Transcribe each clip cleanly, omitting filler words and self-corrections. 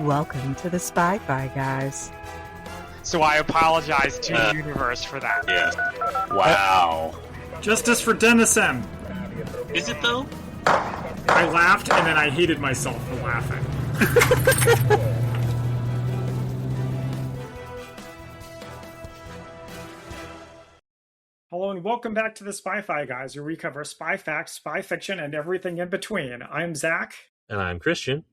Welcome to the Spy-Fi guys. So I apologize to the universe for that. Yes. Wow. Justice for Denison! Is it though? I laughed and then I hated myself for laughing. Hello and welcome back to the Spy-Fi guys, where we cover spy facts, spy fiction, and everything in between. I'm Zach. And I'm Christian.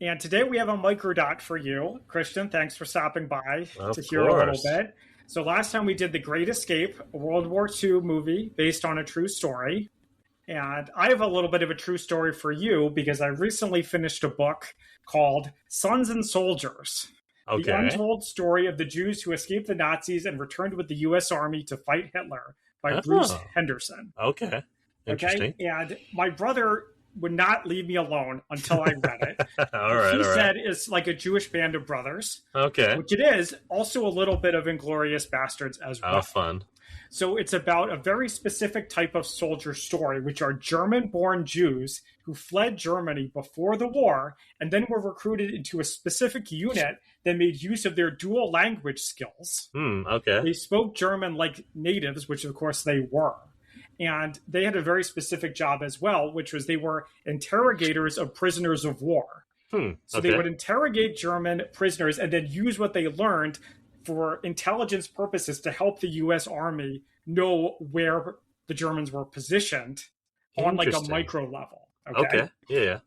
And today we have a Microdot for you. Christian, thanks for stopping by Of to hear a little course. bit. So last time we did The Great Escape, a World War II movie based on a true story. And I have a little bit of a true story for you because I recently finished a book called Sons and Soldiers. Okay. The Untold Story of the Jews Who Escaped the Nazis and Returned with the U.S. Army to Fight Hitler by Bruce Henderson. Okay. Interesting. Okay? And my brother would not leave me alone until I read it. all right. He said it's like a Jewish band of brothers. Okay. Which it is. Also a little bit of Inglourious Bastards as well. Oh, fun. So it's about a very specific type of soldier story, which are German-born Jews who fled Germany before the war and then were recruited into a specific unit that made use of their dual language skills. Okay. They spoke German like natives, which of course they were. And they had a very specific job as well, which was they were interrogators of prisoners of war. So they would interrogate German prisoners and then use what they learned for intelligence purposes to help the U.S. Army know where the Germans were positioned on like a micro level. Okay. Yeah.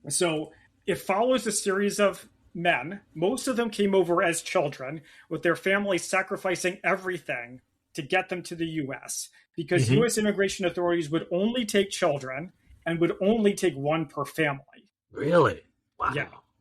So it follows a series of men. Most of them came over as children, with their families sacrificing everything to get them to the U.S. because U.S. immigration authorities would only take children and would only take one per family. Really? Wow.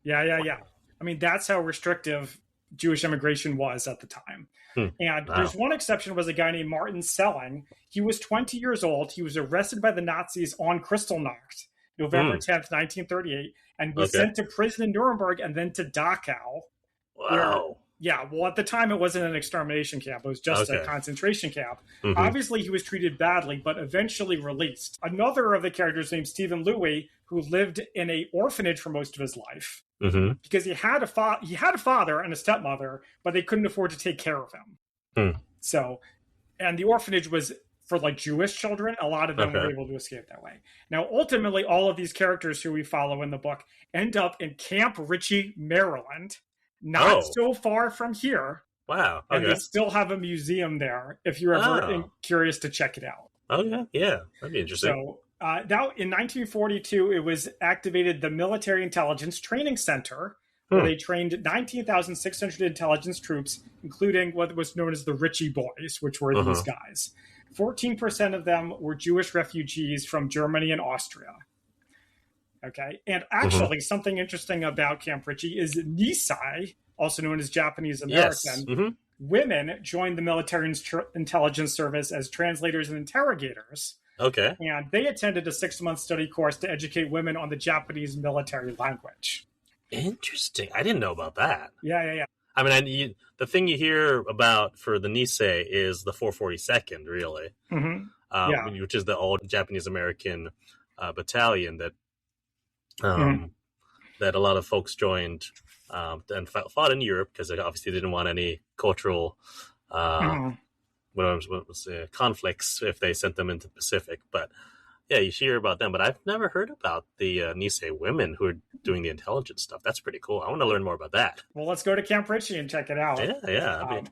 Yeah. I mean, that's how restrictive Jewish immigration was at the time. And there's one exception, was a guy named Martin Selling. He was 20 years old. He was arrested by the Nazis on Kristallnacht, November 10th, 1938, and was sent to prison in Nuremberg and then to Dachau. Wow. At the time it wasn't an extermination camp. It was just a concentration camp. Obviously he was treated badly, but eventually released. Another of the characters named Stephen Louis, who lived in an orphanage for most of his life. Because he had a father and a stepmother, but they couldn't afford to take care of him. So, and the orphanage was for like Jewish children. A lot of them were able to escape that way. Now, ultimately, all of these characters who we follow in the book end up in Camp Ritchie, Maryland, not so far from here. Wow. And they still have a museum there if you're ever curious to check it out. Okay. Yeah, that'd be interesting. So, now, in 1942, it was activated the Military Intelligence Training Center, where they trained 19,600 intelligence troops, including what was known as the Ritchie Boys, which were these guys. 14% of them were Jewish refugees from Germany and Austria. Okay, and actually, something interesting about Camp Ritchie is Nisei, also known as Japanese American. Yes. Women joined the military intelligence service as translators and interrogators. Okay. And they attended a 6-month study course to educate women on the Japanese military language. Interesting. I didn't know about that. Yeah. I mean, the thing you hear about for the Nisei is the 442nd, really, which is the old Japanese American battalion that that a lot of folks joined and fought in Europe because they obviously didn't want any cultural conflicts if they sent them into the Pacific. But yeah, you hear about them. But I've never heard about the Nisei women who are doing the intelligence stuff. That's pretty cool. I want to learn more about that. Well, let's go to Camp Ritchie and check it out. Yeah.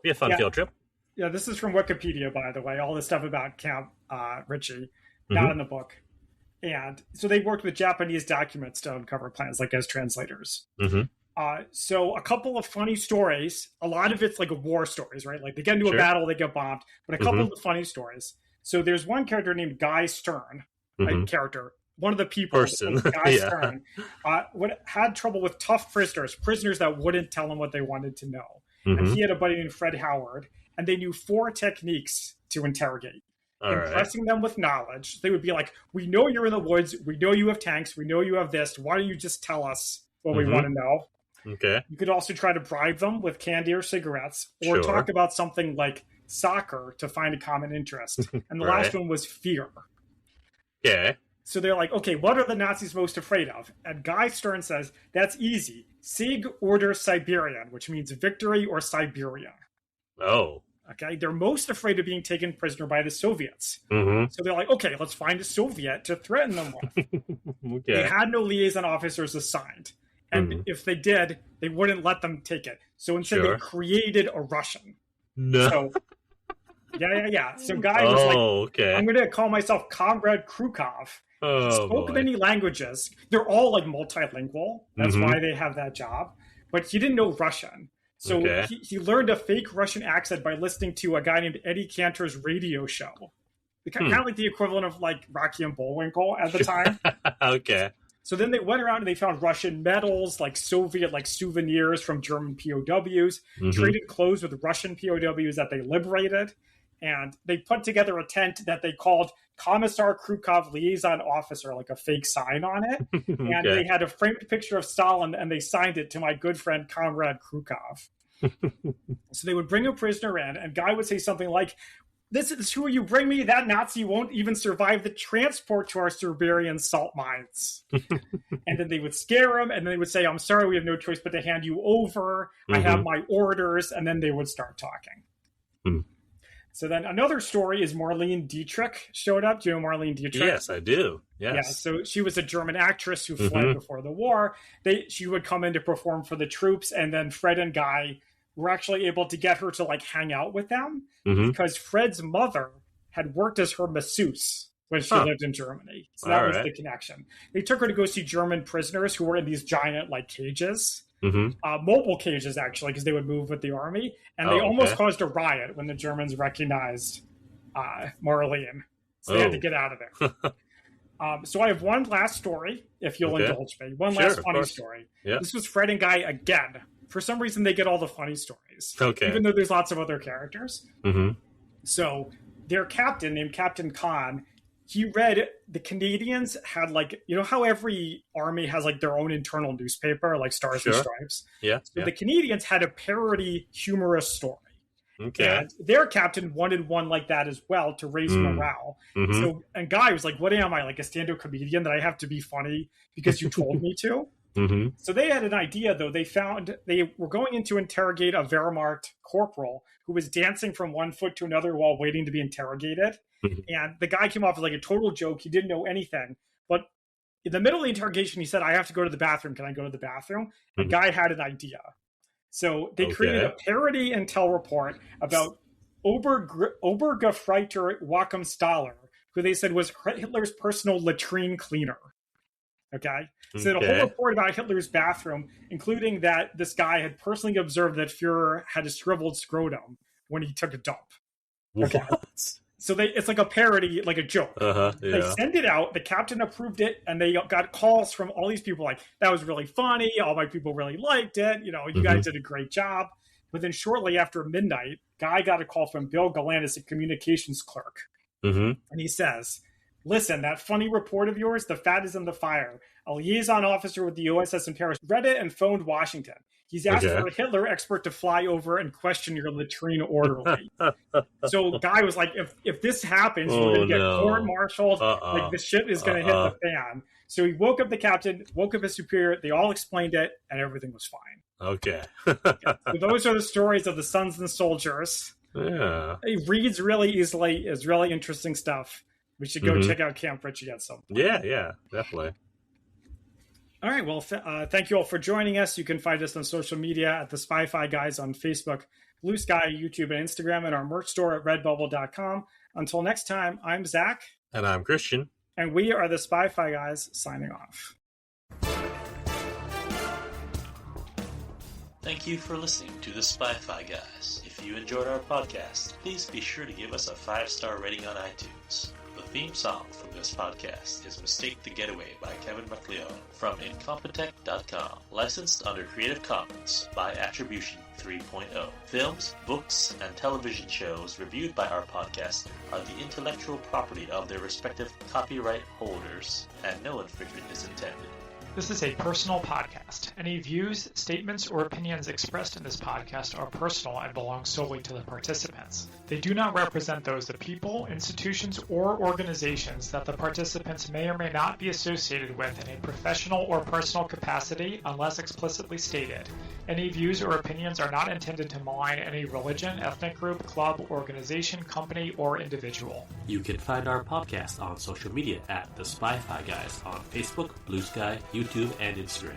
Be a fun field trip. Yeah, this is from Wikipedia, by the way. All this stuff about Camp Ritchie, not in the book. And so they worked with Japanese documents to uncover plans, like as translators. So a couple of funny stories. A lot of it's like war stories, right? Like they get into a battle, they get bombed. But a couple of the funny stories. So there's one character named Guy Stern, one of the people, Guy Stern, had trouble with tough prisoners that wouldn't tell him what they wanted to know. And he had a buddy named Fred Howard, and they knew 4 techniques to interrogate. Impressing them with knowledge. They would be like, we know you're in the woods. We know you have tanks. We know you have this. Why don't you just tell us what we want to know? Okay. You could also try to bribe them with candy or cigarettes, or talk about something like soccer to find a common interest. And the last one was fear. Yeah. So they're like, okay, what are the Nazis most afraid of? And Guy Stern says, that's easy. Sieg oder Siberian, which means victory or Siberia. Oh. Okay, they're most afraid of being taken prisoner by the Soviets. Mm-hmm. So they're like, okay, let's find a Soviet to threaten them with. Okay. They had no liaison officers assigned. And if they did, they wouldn't let them take it. So instead, they created a Russian. No. So, yeah. So Guy was like, okay. I'm going to call myself Comrade Krukov. He spoke many languages. They're all like multilingual. That's why they have that job. But he didn't know Russian. So he learned a fake Russian accent by listening to a guy named Eddie Cantor's radio show. Kind of like the equivalent of like Rocky and Bullwinkle at the time. Okay. So then they went around and they found Russian medals, like Soviet like souvenirs from German POWs, traded clothes with Russian POWs that they liberated. And they put together a tent that they called Commissar Krukov Liaison Officer, like a fake sign on it. And they had a framed picture of Stalin and they signed it to my good friend, Comrade Krukov. So they would bring a prisoner in and Guy would say something like, this is who you bring me. That Nazi won't even survive the transport to our Siberian salt mines. And then they would scare him and then they would say, I'm sorry, we have no choice but to hand you over. I have my orders. And then they would start talking. So then another story is Marlene Dietrich showed up. Do you know Marlene Dietrich? Yes, I do. Yes. Yeah, so she was a German actress who fled before the war. She would come in to perform for the troops, and then Fred and Guy were actually able to get her to like hang out with them because Fred's mother had worked as her masseuse when she lived in Germany. So that was the connection. They took her to go see German prisoners who were in these giant like cages. Mobile cages, actually, because they would move with the army. And they almost caused a riot when the Germans recognized Marlene. So they had to get out of there. So I have one last story, if you'll indulge me. One last funny story. Yeah. This was Fred and Guy again. For some reason, they get all the funny stories. Even though there's lots of other characters. So their captain, named Captain Khan, he read the Canadians had like, you know how every army has like their own internal newspaper, like Stars and Stripes? So the Canadians had a parody humorous story. And their captain wanted one like that as well to raise morale. So, and Guy was like, what am I, like a stand-up comedian that I have to be funny because you told me to? So they had an idea, though. They were going in to interrogate a Wehrmacht corporal who was dancing from one foot to another while waiting to be interrogated. And the guy came off as like a total joke. He didn't know anything. But in the middle of the interrogation, he said, I have to go to the bathroom. Can I go to the bathroom? The guy had an idea. So they created a parody intel report about Obergefreiter Joachim Staller, who they said was Hitler's personal latrine cleaner. So the whole report about Hitler's bathroom, including that this guy had personally observed that Fuhrer had a shriveled scrotum when he took a dump. So it's like a parody, like a joke. They send it out. The captain approved it, and they got calls from all these people like, that was really funny. All my people really liked it. You know, you guys did a great job. But then shortly after midnight, Guy got a call from Bill Galantis, a communications clerk. And he says, listen, that funny report of yours, the fat is in the fire. A liaison officer with the OSS in Paris read it and phoned Washington. He's asked for a Hitler expert to fly over and question your latrine orderly. So Guy was like, if this happens, we're going to get court-martialed. Like, the shit is going to hit the fan. So he woke up the captain, woke up his superior. They all explained it, and everything was fine. So those are the stories of the Sons and Soldiers. It reads really easily. It's really interesting stuff. We should go check out Camp Ritchie at some point. Yeah, definitely. All right. Well, thank you all for joining us. You can find us on social media at the Spy-Fi Guys on Facebook, Blue Sky, YouTube, and Instagram, and our merch store at redbubble.com. Until next time, I'm Zach. And I'm Christian. And we are the Spy-Fi Guys signing off. Thank you for listening to the Spy-Fi Guys. If you enjoyed our podcast, please be sure to give us a 5-star rating on iTunes. The theme song for this podcast is Mistake the Getaway by Kevin MacLeod from Incompetech.com. Licensed under Creative Commons by Attribution 3.0. Films, books, and television shows reviewed by our podcast are the intellectual property of their respective copyright holders, and no infringement is intended. This is a personal podcast. Any views, statements, or opinions expressed in this podcast are personal and belong solely to the participants. They do not represent those of people, institutions, or organizations that the participants may or may not be associated with in a professional or personal capacity unless explicitly stated. Any views or opinions are not intended to malign any religion, ethnic group, club, organization, company, or individual. You can find our podcast on social media at The Spy-Fi Guys on Facebook, Blue Sky, YouTube, and Instagram.